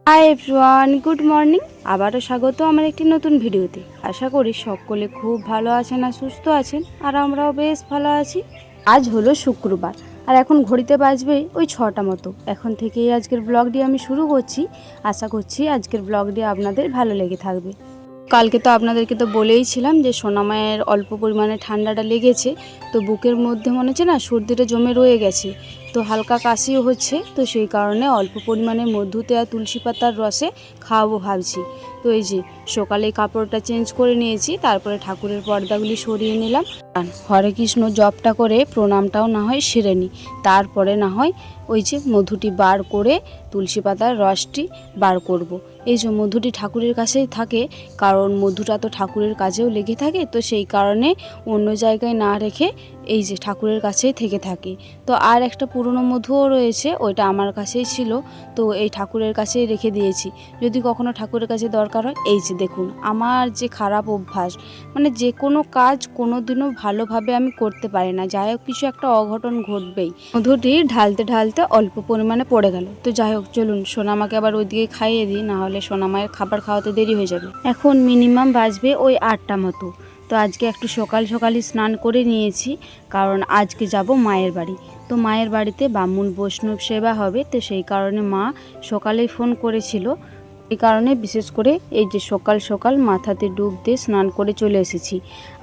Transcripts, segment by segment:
Hi everyone, good morning. আবারও স্বাগত আমার একটি নতুন ভিডিওতে। আশা করি সকলে খুব ভালো আছেন আর সুস্থ আছেন, আর আমরাও বেশ ভালো আছি। আজ হলো শুক্রবার, আর এখন ঘড়িতে বাজবে ওই 6টা মতো। এখন থেকেই আজকের ব্লগটি আমি শুরু করছি। আশা করছি আজকের ব্লগটি আপনাদের ভালো লেগে থাকবে। কালকে তো আপনাদেরকে তো বলেইছিলাম যে সোনামায়ের অল্প পরিমাণে ঠান্ডাটা লেগেছে, তো বুকের মধ্যে মনে হচ্ছে না সর্দিটা জমে রয়ে গেছে, তো হালকা কাশিও হচ্ছে। তো সেই কারণে অল্প পরিমাণে মধুতে আর তুলসী পাতার রসে খাওয়াবো ভাবছি। তো এই যে সকালে কাপড়টা চেঞ্জ করে নিয়েছি, তারপরে ঠাকুরের পর্দাগুলি সরিয়ে নিলাম। হরে কৃষ্ণ জপটা করে প্রণামটাও না হয় সেরে নিই, তারপরে না হয় ওই যে মধুটি বার করে তুলসী পাতার রসটি বার করব। এই যে মধুটি ঠাকুরের কাছেই থাকে, কারণ মধুটা তো ঠাকুরের কাজেও লেগে থাকে, তো সেই কারণে অন্য জায়গায় না রেখে এই যে ঠাকুরের কাছেই থেকে থাকে। তো আর একটা পুরনো মধুও রয়েছে, ওইটা আমার কাছেই ছিল, তো এই ঠাকুরের কাছেই রেখে দিয়েছি। যদি কখনো ঠাকুরের কাছে দরকার হয়, এই যে দেখুন আমার যে খারাপ অভ্যাস, মানে যে কোনো কাজ কোনো দিনও ভালোভাবে আমি করতে পারি না, যাই হোক কিছু একটা অঘটন ঘটবেই। মধুটি ঢালতে ঢালতে অল্প পরিমাণে পড়ে গেল। তো যাই হোক চলুন সোনামাকে আবার ওইদিকে খাইয়ে দিই, না হলে সোনামায়ের খাবার খাওয়াতে দেরি হয়ে যাবে। এখন মিনিমাম বাজবে ওই 8টা মতো। তো আজকে একটু সকাল সকালই স্নান করে নিয়েছি, কারণ আজকে যাব মায়ের বাড়ি। তো মায়ের বাড়িতে ব্রাহ্মণ বৈষ্ণব সেবা হবে, তো সেই কারণে মা সকালেই ফোন করেছিল। এই কারণে বিশেষ করে এই যে সকাল সকাল মাথাতে ডুব দিয়ে স্নান করে চলে এসেছি।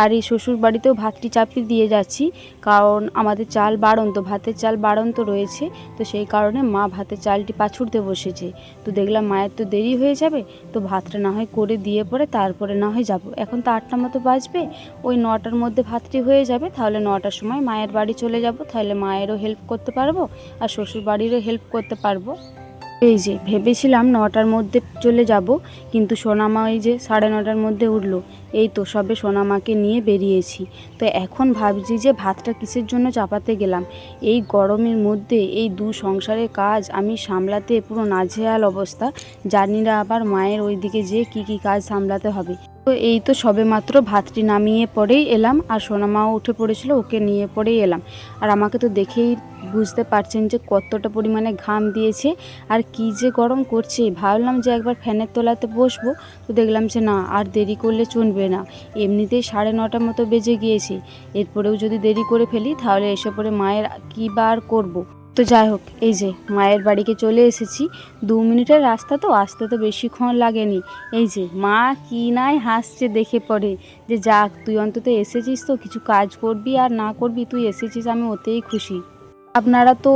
আর এই শ্বশুর বাড়িতেও ভাতটি চাপিয়ে দিয়ে যাচ্ছি, কারণ আমাদের চাল বাড়ন্ত, ভাতের চাল বাড়ন্ত রয়েছে। তো সেই কারণে মা ভাতের চালটি পাছুড়তে বসেছে। তো দেখলাম মায়ের তো দেরি হয়ে যাবে, তো ভাতটা না হয় করে দিয়ে পরে তারপরে না হয় যাব। এখন তো 8টা মতো বাজবে, ওই 9টার মধ্যে ভাতটি হয়ে যাবে, তাহলে 9টার সময় মায়ের বাড়ি চলে যাব। তাহলে মায়েরও হেল্প করতে পারবো আর শ্বশুর বাড়িরও হেল্প করতে পারবো। এই যে ভেবেছিলাম 9টার মধ্যে চলে যাব, কিন্তু সোনামা ওই যে 9:30টার মধ্যে উঠলো। এই তো সবে সোনামাকে নিয়ে বেরিয়েছি। তো এখন ভাবছি যে ভাতটা কিসের জন্য চাপাতে গেলাম। এই গরমের মধ্যে এই সংসারের কাজ আমি সামলাতে পুরো নাজেহাল অবস্থা। জানি না আবার মায়ের ওইদিকে যে কি কাজ সামলাতে হবে। তো এই তো সবে মাত্র ভাতটি নামিয়ে পরেই এলাম, আর সোনামাও উঠে পড়েছিল, ওকে নিয়ে পরেই এলাম। আর আমাকে তো দেখেই বুঝতে পারছেন যে কতটা পরিমাণে ঘাম দিয়েছে আর কি যে গরম করছে। ভাবলাম যে একবার ফ্যানের তলাতে বসবো, তো দেখলাম যে না, আর দেরি করলে চলবে না। এমনিতেই 9:30 মতো বেজে গিয়েছে, এরপরেও যদি দেরি করে ফেলি তাহলে এসে পরে মায়ের কী বার করব। তো যাই হোক এই যে মায়ের বাড়িকে চলে এসেছি। 2 মিনিটের রাস্তা, তো আসতে তো বেশিক্ষণ লাগেনি। এই যে মা কি নাই হাসছে দেখে পড়ে, যে যাক তুই অন্তত এসেছিস, তো কিছু কাজ করবি আর না করবি, তুই এসেছিস, আমি ওতেই খুশি। আপনারা তো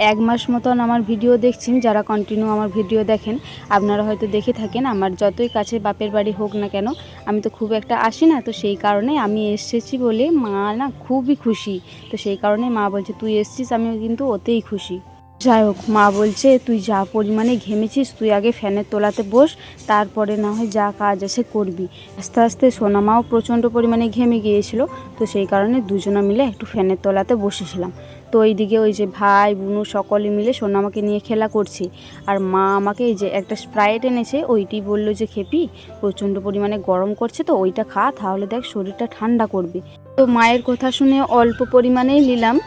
1 মাস মতন আমার ভিডিও দেখছেন, যারা কন্টিনিউ আমার ভিডিও দেখেন আপনারা হয়তো দেখে থাকেন আমার যতই কাছে বাপের বাড়ি হোক না কেন, আমি তো খুব একটা আসি না। তো সেই কারণে আমি এসেছি বলে মা না খুবই খুশি। তো সেই কারণে মা বলছে তুই এসেছিস, আমিও কিন্তু ওতেই খুশি। যাই হোক মা বলছে তুই যা পরিমাণে ঘেমেছিস তুই আগে ফ্যানের তলাতে বস, তারপরে না হয় যা কাজ আছে করবি। আস্তে আস্তে সোনামাও প্রচণ্ড পরিমাণে ঘেমে গিয়েছিল, তো সেই কারণে দুজনা মিলে একটু ফ্যানের তলাতে বসেছিলাম। তো এইদিকে ওই যে ভাই বোনু সকলে মিলে সোনামাকে নিয়ে খেলা করছে। আর মা আমাকে এই যে একটা স্প্রাইট এনেছে, ওইটি বললো যে খেপি প্রচণ্ড পরিমাণে গরম করছে, তো ওইটা খা, তাহলে দেখ শরীরটা ঠান্ডা করবে। তো মায়ের কথা শুনে অল্প পরিমাণেই নিলাম।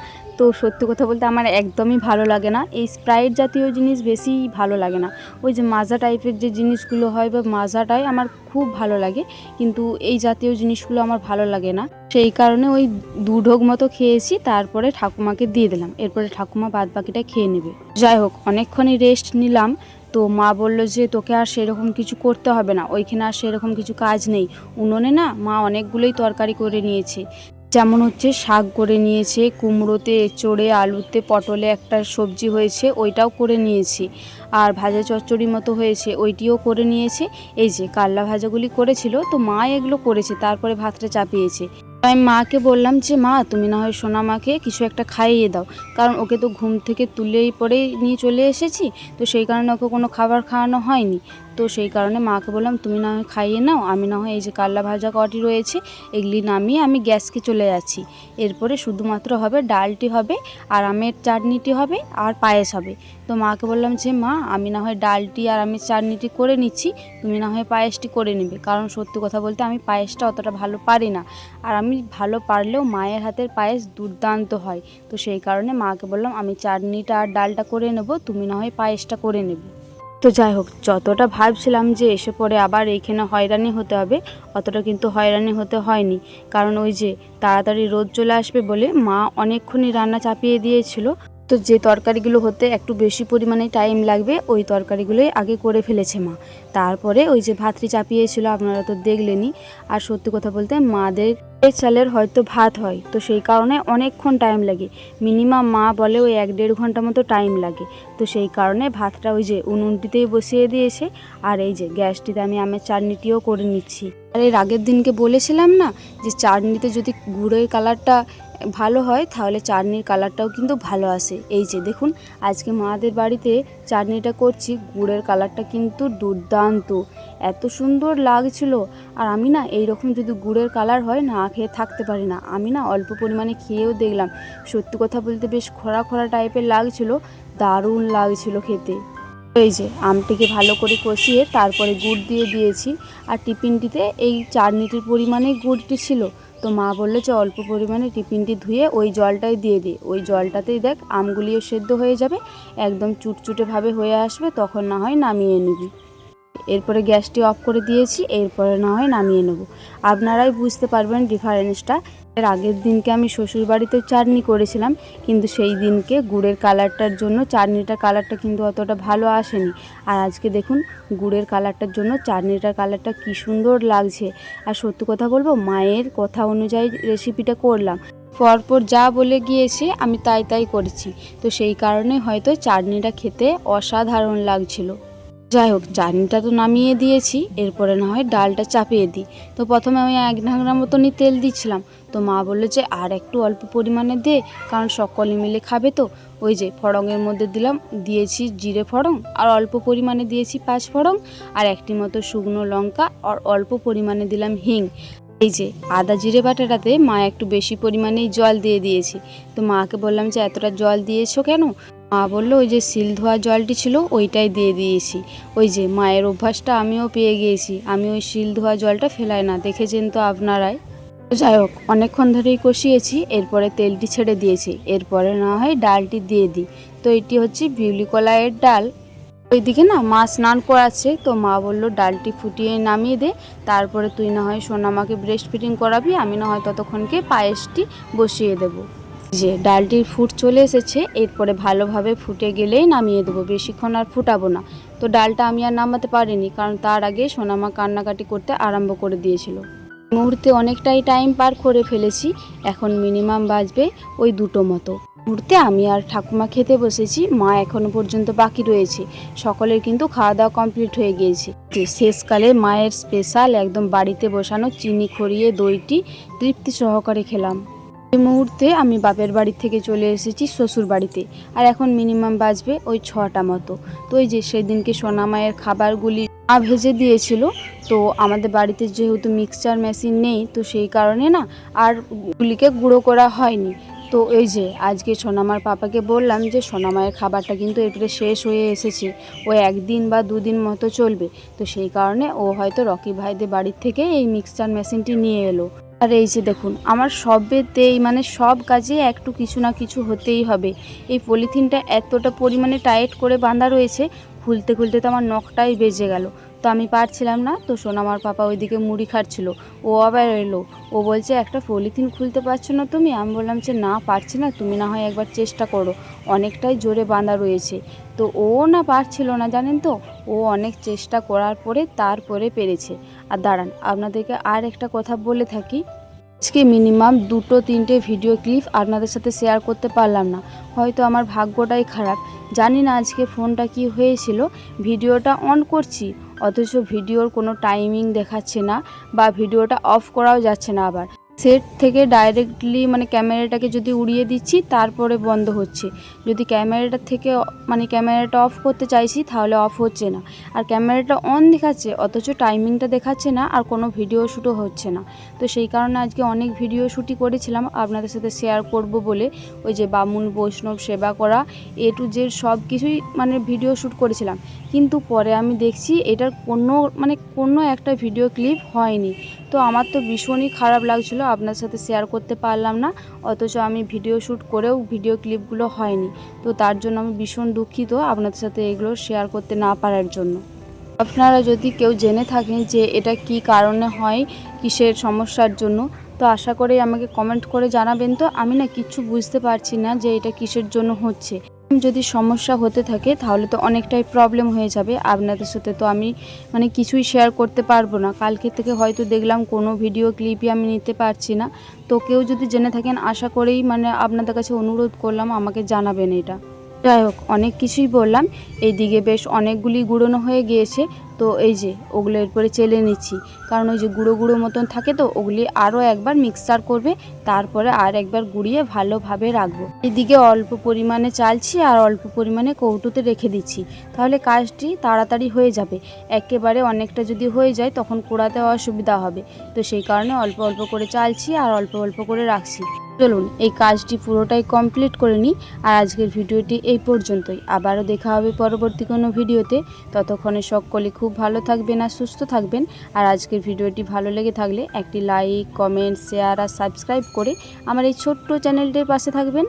তো সত্যি কথা বলতে আমার একদমই ভালো লাগে না, এই স্প্রাইট জাতীয় জিনিস বেশি ভালো লাগে না। ওই যে মাজা টাইপের যে জিনিসগুলো হয় বা মাজাটাই আমার খুব ভালো লাগে, কিন্তু এই জাতীয় জিনিসগুলো আমার ভালো লাগে না। সেই কারণে ওই 2 ঢোক মতো খেয়েছি, তারপরে ঠাকুমাকে দিয়ে দিলাম, এরপরে ঠাকুমা বাদ বাকিটা খেয়ে নেবে। যাই হোক অনেকক্ষণই রেস্ট নিলাম। তো মা বলল যে তোকে আর সেরকম কিছু করতে হবে না, ওইখানে আর সেরকম কিছু কাজ নেই। উনুনে না মা অনেকগুলোই তরকারি করে নিয়েছে, যেমন হচ্ছে শাক করে নিয়েছে, কুমড়োতে এঁচোড়ে আলুতে পটলে একটা সবজি হয়েছে ওইটাও করে নিয়েছি, আর ভাজা চচ্চড়ি মতো হয়েছে ওইটিও করে নিয়েছে। এই যে কাল্লা ভাজাগুলি করেছিল, তো মা এগুলো করেছে, তারপরে ভাতটা চাপিয়েছে। আমি মাকে বললাম যে মা তুমি না হয় সোনামাকে কিছু একটা খাইয়ে দাও, কারণ ওকে তো ঘুম থেকে তুলেই পরেই নিয়ে চলে এসেছি, তো সেই কারণে ওকে কোনো খাবার খাওয়ানো হয়নি। তো সেই কারণে মাকে বললাম তুমি না হয় খাইয়ে নাও, আমি না হয় এই যে কাল্লা ভাজা কটি রয়েছে এগুলি নামিয়ে আমি গ্যাসকে চলে যাচ্ছি। এরপরে শুধুমাত্র হবে ডালটি হবে, আর আমের চাটনিটি হবে, আর পায়েস হবে। তো মাকে বললাম যে মা আমি না হয় ডালটি আর আমের চাটনিটি করে নিচ্ছি, তুমি না হয় পায়েসটি করে নেবে, কারণ সত্যি কথা বলতে আমি পায়েসটা অতটা ভালো পারি না, আর আমি ভালো পারলেও মায়ের হাতের পায়েস দুর্দান্ত হয়। তো সেই কারণে মাকে বললাম আমি চাটনিটা আর ডালটা করে নেব, তুমি না হয় পায়েসটা করে নেবে। তো যাই হোক, যতটা ভাবছিলাম যে এসে পরে আবার এইখানে হয়রানি হতে হবে, অতটা কিন্তু হয়রানি হতে হয়নি। কারণ ওই যে তাড়াতাড়ি রোদ চলে আসবে বলে মা অনেকক্ষণই রান্না চাপিয়ে দিয়েছিল। তো যে তরকারিগুলো হতে একটু বেশি পরিমাণে টাইম লাগবে ওই তরকারিগুলোই আগে করে ফেলেছে মা। তারপরে ওই যে ভাতটি চাপিয়েছিল আপনারা তো দেখলেনই। আর সত্যি কথা বলতে মাদের এই চালের হয়তো ভাত হয়, তো সেই কারণে অনেকক্ষণ টাইম লাগে। মিনিমাম মা বলে ওই 1-1.5 ঘন্টা মতো টাইম লাগে। তো সেই কারণে ভাতটা ওই যে উনুনটিতেই বসিয়ে দিয়েছে। আর এই যে গ্যাসটিতে আমি আমের চাটনিটিও করে নিচ্ছি। আর এর আগের দিনকে বলেছিলাম না যে চাটনিতে যদি গুড়ের কালারটা ভালো হয় তাহলে চাটনির কালারটাও কিন্তু ভালো আসে। এই যে দেখুন, আজকে মাদের বাড়িতে চাটনিটা করছি, গুড়ের কালারটা কিন্তু দুর্দান্ত, এত সুন্দর লাগছিল। আর আমি না এইরকম যদি গুড়ের কালার হয় না খেয়ে থাকতে পারি না। আমি না অল্প পরিমাণে খেয়েও দেখলাম, সত্যি কথা বলতে বেশ খরা খরা টাইপের লাগছিল, দারুণ লাগছিল খেতে। এই যে আমটিকে ভালো করে কষিয়ে তারপরে গুড় দিয়ে দিয়েছি। আর টিফিনটিতে এই চাটনিটির পরিমাণেই গুড়টি ছিল। তো মা বললো যে অল্প পরিমাণে টিফিনটি ধুয়ে ওই জলটাই দিয়ে দে, ওই জলটাতেই দেখ আমগুলিও সেদ্ধ হয়ে যাবে, একদম চুটচুটেভাবে হয়ে আসবে, তখন না হয় নামিয়ে নিবি। এরপরে গ্যাসটি অফ করে দিয়েছি, এরপরে না হয় নামিয়ে নেব। আপনারাই বুঝতে পারবেন ডিফারেন্সটা। এর আগের দিনকে আমি শ্বশুরবাড়িতেও চাটনি করেছিলাম, কিন্তু সেই দিনকে গুড়ের কালারটার জন্য চাটনিটার কালারটা কিন্তু অতটা ভালো আসেনি। আর আজকে দেখুন গুড়ের কালারটার জন্য চাটনিটার কালারটা কি সুন্দর লাগছে। আর সত্যি কথা বলবো, মায়ের কথা অনুযায়ী রেসিপিটা করলাম, পরপর যা বলে গিয়েছে আমি তাই তাই করেছি। তো সেই কারণে হয়তো চাটনিটা খেতে অসাধারণ লাগছিল। যাই হোক, চাটনিটা তো নামিয়ে দিয়েছি, এরপরে না হয় ডালটা চাপিয়ে দিই। তো প্রথমে আমি 1 ঢাকনা মতনই তেল দিচ্ছিলাম। তো মা বললো যে আর একটু অল্প পরিমাণে দে, কারণ সকলে মিলে খাবে। তো ওই যে ফড়ঙের মধ্যে দিয়েছি জিরে ফড়ং, আর অল্প পরিমাণে দিয়েছি 5 ফড়ং, আর একটি মতো শুকনো লঙ্কা, আর অল্প পরিমাণে দিলাম হিং। এই যে আদা জিরে বাটাটাতে মা একটু বেশি পরিমাণেই জল দিয়ে দিয়েছি। তো মাকে বললাম যে এতটা জল দিয়েছো কেন? মা বললো ওই যে শিল ধোয়া জলটি ছিল ওইটাই দিয়ে দিয়েছি। ওই যে মায়ের অভ্যাসটা আমিও পেয়ে গিয়েছি, আমি ওই শিল ধোয়া জলটা ফেলাই না, দেখেছেন তো আপনারাই। যাই হোক, অনেকক্ষণ ধরেই কষিয়েছি, এরপরে তেলটি ছেড়ে দিয়েছি, এরপরে না হয় ডালটি দিয়ে দিই। তো এটি হচ্ছে বিউলি কলাইয়ের ডাল। ওইদিকে না মা স্নান করাচ্ছে, তো মা বললো ডালটি ফুটিয়ে নামিয়ে দে, তারপরে তুই না হয় সোনামাকে ব্রেস্ট ফিডিং করাবি, আমি না হয় ততক্ষণকে পায়েসটি বসিয়ে দেবো। যে ডালটির ফুট চলে এসেছে, এরপরে ভালোভাবে ফুটে গেলেই নামিয়ে দেবো, বেশিক্ষণ আর ফুটাবো না। তো ডালটা আমি আর নামাতে পারিনি, কারণ তার আগে সোনামা কান্নাকাটি করতে আরম্ভ করে দিয়েছিল। মুহূর্তে অনেকটাই টাইম পার করে ফেলেছি, এখন মিনিমাম বাজবে ওই 2টো মতো। মুহূর্তে আমি আর ঠাকুমা খেতে বসেছি, মা এখনো পর্যন্ত বাকি রয়েছে। সকলের কিন্তু খাওয়া দাওয়া কমপ্লিট হয়ে গিয়েছে। শেষকালে মায়ের স্পেশাল একদম বাড়িতে বসানো চিনি খড়িয়ে দইটি তৃপ্তি সহকারে খেলাম। এই মুহূর্তে আমি বাপের বাড়ি থেকে চলে এসেছি শ্বশুর বাড়িতে, আর এখন মিনিমাম বাজবে ওই 6টা মতো। তো ওই যে সেদিনকে সোনামায়ের খাবারগুলি মা ভেজে দিয়েছিল, তো আমাদের বাড়িতে যেহেতু মিক্সচার মেশিন নেই, তো সেই কারণে না আর গুলিকে গুঁড়ো করা হয়নি। তো এই যে আজকে সোনামার পাপাকে বললাম যে সোনামায়ের খাবারটা কিন্তু এরপরে শেষ হয়ে এসেছে, ও 1 দিন বা 2 দিন মতো চলবে। তো সেই কারণে ও হয়তো রকি ভাইদের বাড়ির থেকে এই মিক্সচার মেশিনটি নিয়ে এলো। আর এই যে দেখুন, আমার সবেতেই মানে সব কাজে একটু কিছু না কিছু হতেই হবে। এই পলিথিনটা এতটা পরিমাণে টাইট করে বাঁধা রয়েছে, খুলতে খুলতে তো আমার নখটাই বেজে গেল। তো আমি পারছিলাম না, তো সোনামার পাপা ওইদিকে মুড়ি খাচ্ছিল, ও আবার এলো, ও বলছে একটা পলিথিন খুলতে পারছো না তুমি? আমি বললাম যে না পারছি না, তুমি না হয় একবার চেষ্টা করো, অনেকটাই জোরে বাঁধা রয়েছে। তো ও না পারছিল না, জানেন তো, ও অনেক চেষ্টা করার পরে তারপরে পেরেছে। আর দাঁড়ান, আপনাদেরকে আর একটা কথা বলে থাকি, আজকে মিনিমাম 2-3টে ভিডিও ক্লিপ আপনাদের সাথে শেয়ার করতে পারলাম না, হয়তো আমার ভাগ্যটাই খারাপ। জানি না আজকে ফোনটা কি হয়েছিল, ভিডিওটা অন করছি অথচ ভিডিওর কোনো টাইমিং দেখাচ্ছে না, বা ভিডিওটা অফ করাও যাচ্ছে না। আবার সেট থেকে ডাইরেক্টলি মানে ক্যামেরাটাকে যদি উড়িয়ে দিচ্ছি তারপরে বন্ধ হচ্ছে, যদি ক্যামেরাটা থেকে মানে ক্যামেরাটা অফ করতে চাইছি তাহলে অফ হচ্ছে না, আর ক্যামেরাটা অন দেখাচ্ছে অথচ টাইমিংটা দেখাচ্ছে না, আর কোনো ভিডিও শ্যুটও হচ্ছে না। তো সেই কারণে আজকে অনেক ভিডিও শ্যুটই করেছিলাম আপনাদের সাথে শেয়ার করব বলে, ওই যে বামুন বৈষ্ণব সেবা করা A to Z সব কিছুই মানে ভিডিও শ্যুট করেছিলাম, কিন্তু পরে আমি দেখছি এটার কোনো একটা ভিডিও ক্লিপ হয়নি। তো আমার তো ভীষণই খারাপ লাগছিলো, আপনার সাথে শেয়ার করতে পারলাম না, অথচ আমি ভিডিও শ্যুট করেও ভিডিও ক্লিপগুলো হয়নি। তো তার জন্য আমি ভীষণ দুঃখিত আপনাদের সাথে এগুলো শেয়ার করতে না পারার জন্য। আপনারা যদি কেউ জেনে থাকেন যে এটা কি কারণে হয়, কিসের সমস্যার জন্য, তো আশা করি আমাকে কমেন্ট করে জানাবেন। তো আমি না কিচ্ছু বুঝতে পারছি না যে এটা কিসের জন্য হচ্ছে। যদি সমস্যা হতে থাকে তাহলে তো অনেকটাই প্রবলেম হয়ে যাবে, আপনাদের সাথে তো আমি কিছুই শেয়ার করতে পারবো না। কালকে থেকে হয়তো দেখলাম কোনো ভিডিও ক্লিপই আমি নিতে পারছি না। তো কেউ যদি জেনে থাকেন আশা করেই আপনাদের কাছে অনুরোধ করলাম আমাকে জানাবেন এটা। যাই হোক, অনেক কিছুই বললাম। এইদিকে বেশ অনেকগুলি গুঁড়োনো হয়ে গিয়েছে। তো এই যে ওগুলো এরপরে চেলে নিচ্ছি, কারণ ওই যে গুঁড়ো গুঁড়ো মতন থাকে, তো ওগুলি আরও একবার মিক্সচার করবে, তারপরে আর একবার গুঁড়িয়ে ভালোভাবে রাখবো। এইদিকে অল্প পরিমাণে চালছি আর অল্প পরিমাণে কৌটোতে রেখে দিচ্ছি, তাহলে কাজটি তাড়াতাড়ি হয়ে যাবে। একেবারে অনেকটা যদি হয়ে যায় তখন কুড়াতে অসুবিধা হবে। তো সেই কারণে অল্প অল্প করে চালছি আর অল্প অল্প করে রাখছি। চলুন এই কাজটি পুরোটাই কমপ্লিট করে নিই। আর আজকের ভিডিওটি এই পর্যন্তই, আবারও দেখা হবে পরবর্তী কোনো ভিডিওতে। ততক্ষণে সকলে খুব ভালো থাকবেন আর সুস্থ থাকবেন। আর আজকের ভিডিওটি ভালো লেগে থাকলে একটি লাইক, কমেন্ট, শেয়ার আর সাবস্ক্রাইব করে আমার এই ছোট্ট চ্যানেলটির পাশে থাকবেন।